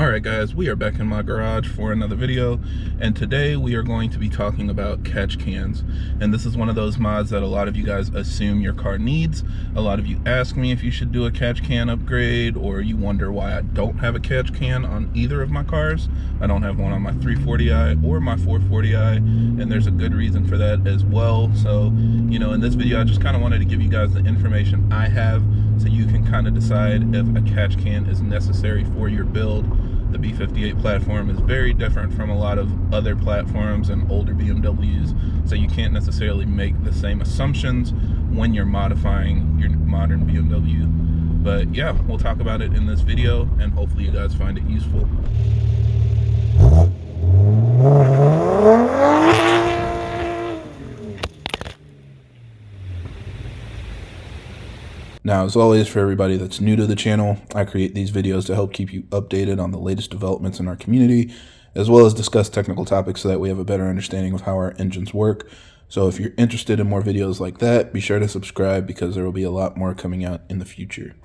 Alright guys, we are back in my garage for another video, and today we are going to be talking about catch cans. And this is one of those mods that a lot of you guys assume your car needs. A lot of you ask me if you should do a catch can upgrade, or you wonder why I don't have a catch can on either of my cars. I don't have one on my 340i or my 440i, and there's a good reason for that as well. So, you know, in this video I just kind of wanted to give you guys the information I have so you can kind of decide if a catch can is necessary for your build. The B58 platform is very different from a lot of other platforms and older BMWs, so you can't necessarily make the same assumptions when you're modifying your modern BMW. But yeah, we'll talk about it in this video, and hopefully you guys find it useful. Now, as always, for everybody that's new to the channel, I create these videos to help keep you updated on the latest developments in our community, as well as discuss technical topics so that we have a better understanding of how our engines work. So if you're interested in more videos like that, be sure to subscribe because there will be a lot more coming out in the future.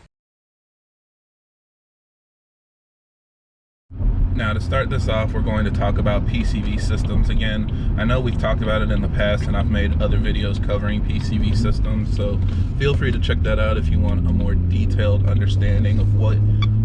Now, to start this off, we're going to talk about PCV Systems again. I know we've talked about it in the past, and I've made other videos covering PCV Systems, so feel free to check that out if you want a more detailed understanding of what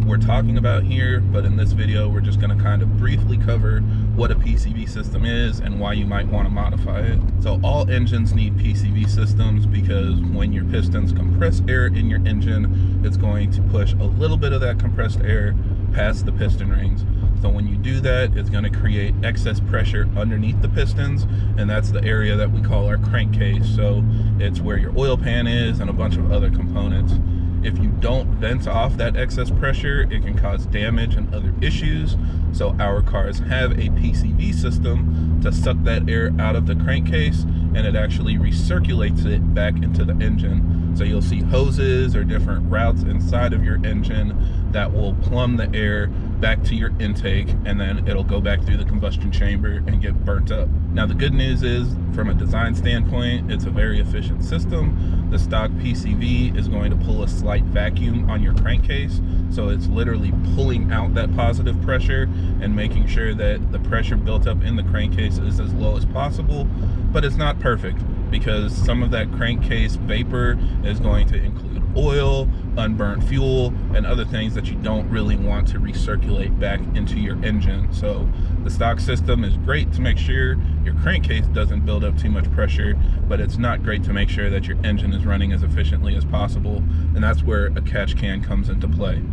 we're talking about here. But in this video, we're just going to kind of briefly cover what a PCV system is and why you might want to modify it. So all engines need PCV systems because when your pistons compress air in your engine, it's going to push a little bit of that compressed air past the piston rings. So when you do that, it's going to create excess pressure underneath the pistons, and that's the area that we call our crankcase. So it's where your oil pan is and a bunch of other components. If you don't vent off that excess pressure, it can cause damage and other issues. So our cars have a PCV system to suck that air out of the crankcase, and it actually recirculates it back into the engine. So you'll see hoses or different routes inside of your engine that will plumb the air back to your intake, and then it'll go back through the combustion chamber and get burnt up. Now, the good news is, from a design standpoint, it's a very efficient system. The stock PCV is going to pull a slight vacuum on your crankcase, so it's literally pulling out that positive pressure and making sure that the pressure built up in the crankcase is as low as possible. But it's not perfect, because some of that crankcase vapor is going to include oil, unburnt fuel, and other things that you don't really want to recirculate back into your engine. So the stock system is great to make sure your crankcase doesn't build up too much pressure, but it's not great to make sure that your engine is running as efficiently as possible, and that's where a catch can comes into play.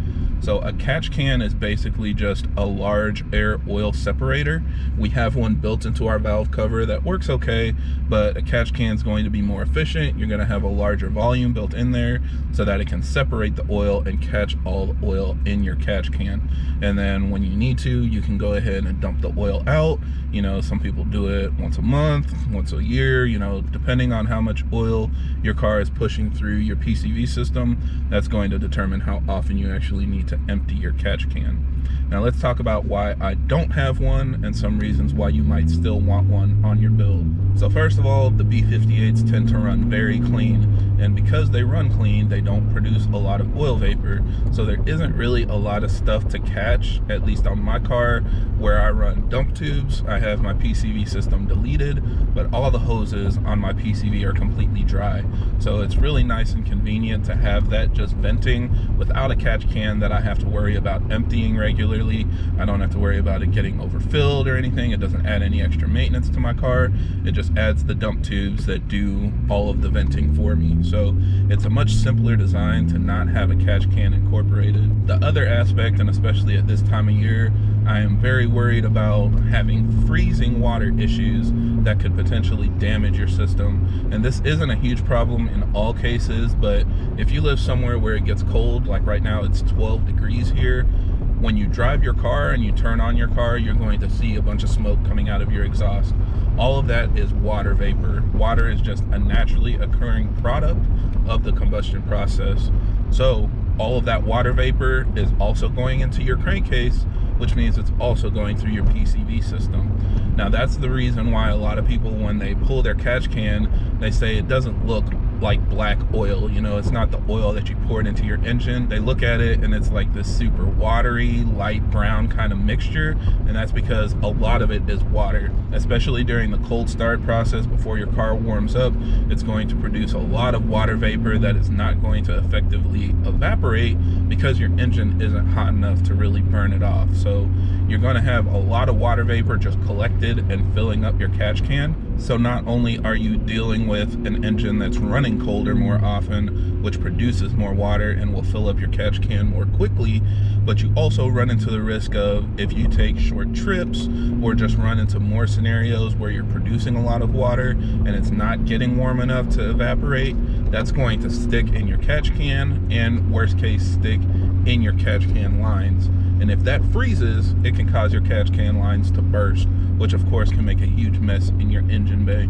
So a catch can is basically just a large air oil separator. We have one built into our valve cover that works okay, but a catch can is going to be more efficient. You're going to have a larger volume built in there so that it can separate the oil and catch all the oil in your catch can. And then when you need to, you can go ahead and dump the oil out. You know, some people do it once a month, once a year, you know, depending on how much oil your car is pushing through your PCV system. That's going to determine how often you actually need to empty your catch can. Now let's talk about why I don't have one and some reasons why you might still want one on your build. So first of all, the B58s tend to run very clean, and because they run clean, they don't produce a lot of oil vapor, so there isn't really a lot of stuff to catch, at least on my car. Where I run dump tubes, I have my PCV system deleted, but all the hoses on my PCV are completely dry. So it's really nice and convenient to have that just venting without a catch can that I have to worry about emptying regularly. I don't have to worry about it getting overfilled or anything. It doesn't add any extra maintenance to my car. It just adds the dump tubes that do all of the venting for me. So it's a much simpler design to not have a catch can incorporated. The other aspect, and especially at this time of year, I am very worried about having freezing water issues that could potentially damage your system. And this isn't a huge problem in all cases, but if you live somewhere where it gets cold, like right now it's 12 degrees here, when you drive your car and you turn on your car, you're going to see a bunch of smoke coming out of your exhaust. All of that is water vapor. Water is just a naturally occurring product of the combustion process. So all of that water vapor is also going into your crankcase, which means it's also going through your PCV system. Now that's the reason why a lot of people, when they pull their catch can, they say it doesn't look like black oil. You know, it's not the oil that you poured into your engine. They look at it and it's like this super watery, light brown kind of mixture, and that's because a lot of it is water. Especially during the cold start process before your car warms up, it's going to produce a lot of water vapor that is not going to effectively evaporate because your engine isn't hot enough to really burn it off. So you're going to have a lot of water vapor just collected and filling up your catch can. So not only are you dealing with an engine that's running colder more often, which produces more water and will fill up your catch can more quickly, but you also run into the risk of, if you take short trips or just run into more scenarios where you're producing a lot of water and it's not getting warm enough to evaporate, that's going to stick in your catch can and, worst case, stick in your catch can lines. And if that freezes, it can cause your catch can lines to burst, which of course can make a huge mess in your engine bay.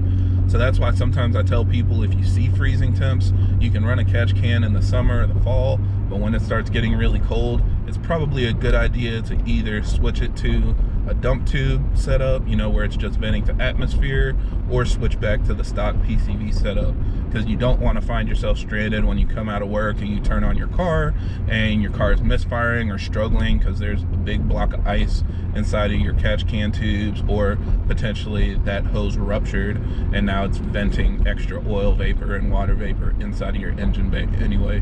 So that's why sometimes I tell people, if you see freezing temps, you can run a catch can in the summer or the fall, but when it starts getting really cold, it's probably a good idea to either switch it to a dump tube setup, you know, where it's just venting to atmosphere, or switch back to the stock PCV setup, because you don't want to find yourself stranded when you come out of work and you turn on your car and your car is misfiring or struggling because there's a big block of ice inside of your catch can tubes, or potentially that hose ruptured and now it's venting extra oil vapor and water vapor inside of your engine bay anyway.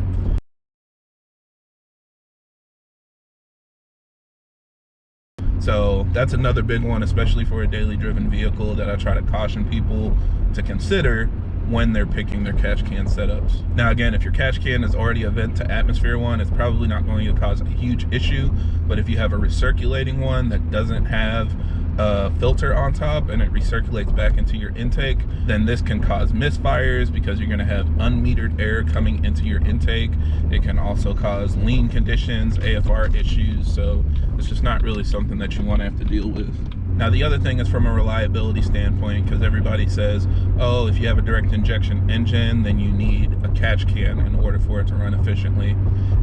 So that's another big one, especially for a daily driven vehicle, that I try to caution people to consider when they're picking their catch can setups. Now again, if your catch can is already a vent to atmosphere one, it's probably not going to cause a huge issue, but if you have a recirculating one that doesn't have a filter on top and it recirculates back into your intake, then this can cause misfires because you're going to have unmetered air coming into your intake. It can also cause lean conditions, AFR issues, so it's just not really something that you want to have to deal with. Now the other thing is from a reliability standpoint, because everybody says, oh, if you have a direct injection engine, then you need a catch can in order for it to run efficiently.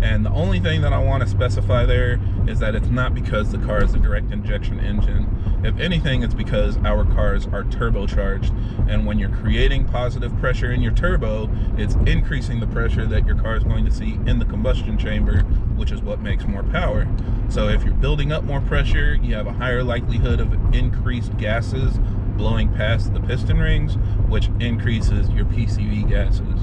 And the only thing that I want to specify there is that it's not because the car is a direct injection engine. If anything, it's because our cars are turbocharged, and when you're creating positive pressure in your turbo, it's increasing the pressure that your car is going to see in the combustion chamber, which is what makes more power. So if you're building up more pressure, you have a higher likelihood of increased gases blowing past the piston rings, which increases your PCV gases.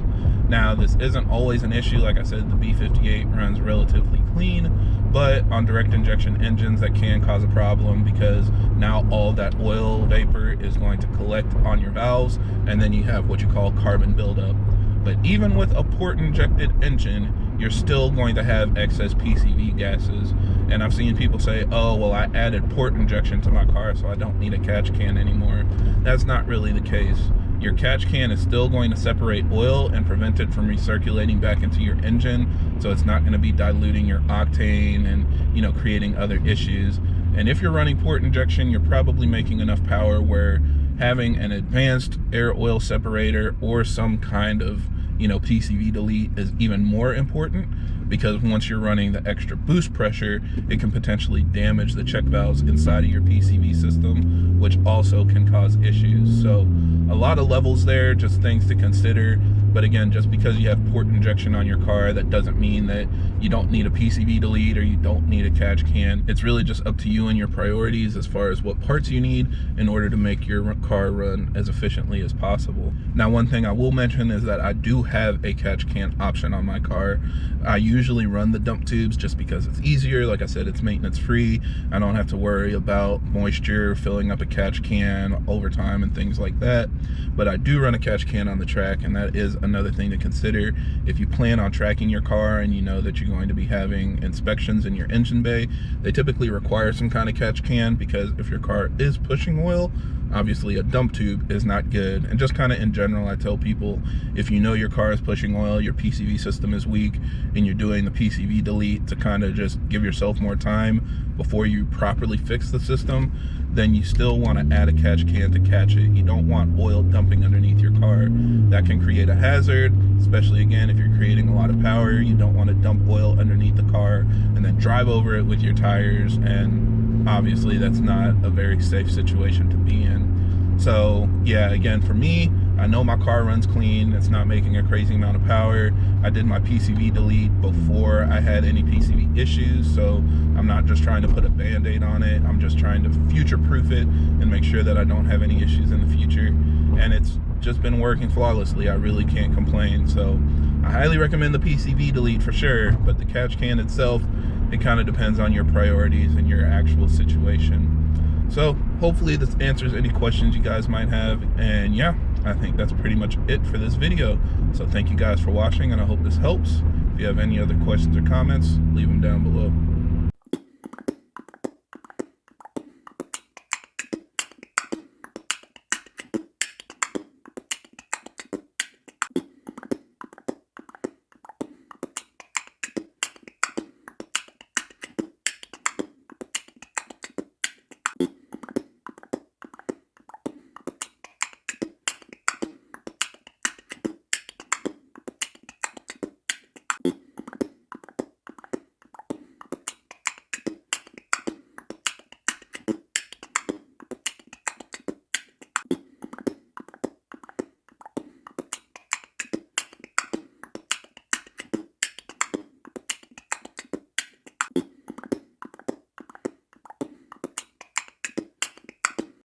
Now, this isn't always an issue. Like I said, the B58 runs relatively clean, but on direct injection engines, that can cause a problem because now all that oil vapor is going to collect on your valves, and then you have what you call carbon buildup. But even with a port injected engine, you're still going to have excess PCV gases. And I've seen people say, oh, well, I added port injection to my car, so I don't need a catch can anymore. That's not really the case. Your catch can is still going to separate oil and prevent it from recirculating back into your engine, so it's not going to be diluting your octane and, you know, creating other issues. And if you're running port injection, you're probably making enough power where having an advanced air oil separator or some kind of, you know, PCV delete is even more important, because once you're running the extra boost pressure, it can potentially damage the check valves inside of your PCV system, which also can cause issues. So a lot of levels there, just things to consider. But again, just because you have port injection on your car, that doesn't mean that you don't need a PCV delete or you don't need a catch can. It's really just up to you and your priorities as far as what parts you need in order to make your car run as efficiently as possible. Now, one thing I will mention is that I do have a catch can option on my car. I usually run the dump tubes just because it's easier. Like I said, it's maintenance free. I don't have to worry about moisture filling up a catch can over time and things like that. But I do run a catch can on the track, and that is another thing to consider. If you plan on tracking your car and you know that you're going to be having inspections in your engine bay, they typically require some kind of catch can, because if your car is pushing oil, obviously a dump tube is not good. And just kind of in general, I tell people, if you know your car is pushing oil, your PCV system is weak, and you're doing the PCV delete to kind of just give yourself more time before you properly fix the system, then you still want to add a catch can to catch it. You don't want oil dumping underneath your car. That can create a hazard, especially again if you're creating a lot of power. You don't want to dump oil underneath the car and then drive over it with your tires, and obviously that's not a very safe situation to be in. So yeah, again, for me, I know my car runs clean. It's not making a crazy amount of power. I did my PCV delete before I had any PCV issues, so I'm not just trying to put a band-aid on it. I'm just trying to future-proof it and make sure that I don't have any issues in the future. And it's just been working flawlessly. I really can't complain. So I highly recommend the PCV delete for sure, but the catch can itself, it kind of depends on your priorities and your actual situation. So hopefully this answers any questions you guys might have. And yeah, I think that's pretty much it for this video. So thank you guys for watching, and I hope this helps. If you have any other questions or comments, leave them down below.